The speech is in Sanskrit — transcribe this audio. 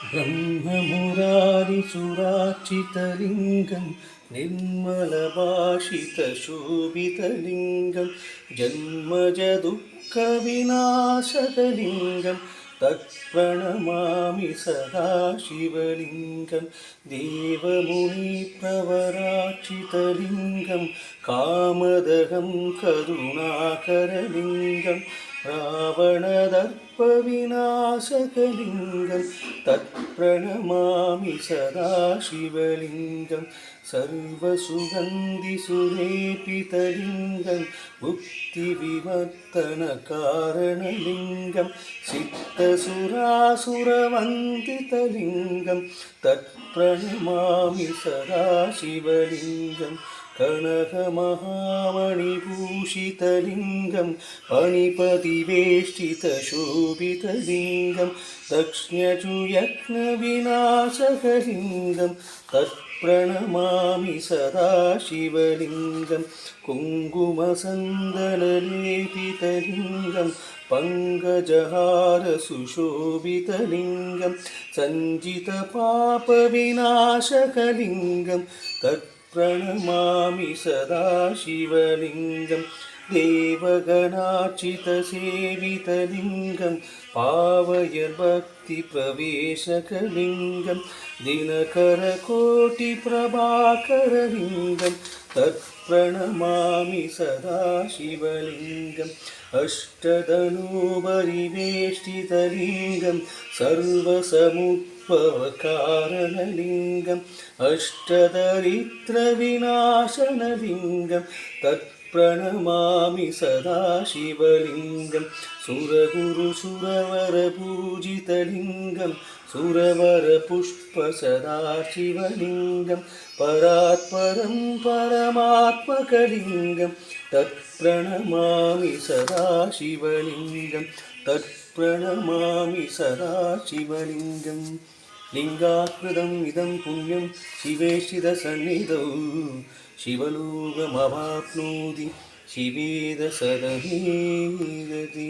ब्रह्ममुरारिसुरार्चितलिङ्गं निर्मलभाषितशोभितलिङ्गं जन्मजदुःखविनाशकलिङ्गं तत्प्रणमामि सदा शिवलिङ्गं देवमुनिप्रवरार्चितलिङ्गं कामदहं करुणाकरलिङ्गं रावणदर्पविनाशकलिङ्गं तत्प्रणमामि सदा शिवलिङ्गं सर्वसुगन्धिसुलेपितलिङ्गं मुक्तिविवर्तनकारणलिङ्गं सिद्धसुरासुरवन्दितलिङ्गं तत्प्रणमामि सदा शिवलिङ्गं कनकमहामणिभूषितलिङ्गं पणिपतिवेष्टितशोभितलिङ्गं दक्ष्ण्यजुयज्ञविनाशकलिङ्गं तत्प्रणमामि सदा शिवलिङ्गं कुङ्कुमसन्दनलेपितलिङ्गं पङ्कजहारसुशोभितलिङ्गं सञ्जितपापविनाशकलिङ्गं तत्प्रणमामि सदा शिवलिङ्गं देवगणार्चितसेवितलिङ्गं पावयभक्तिप्रवेशकलिङ्गं दिनकरकोटिप्रभाकरलिङ्गं तत्प्रणमामि सदा शिवलिङ्गम् अष्टधनुपरिवेष्टितलिङ्गं सर्वसमुद्भवकारणलिङ्गम् अष्टदरिद्रविनाशनलिङ्गं तत्प्रणमामि सदा शिवलिङ्गं सुरगुरुसुरवरपूजितलिङ्गं सुरवरपुष्पसदाशिवलिङ्गं परात्परं परमात्मकलिङ्गं तत्प्रणमामि सदा शिवलिङ्गं तत्प्रणमामि सदा शिवलिङ्गं लिङ्गाकृतम् इदं पुण्यं शिवेशितसन्निधौ शिवलोकमवाप्नोति शिवेद सदमे गति।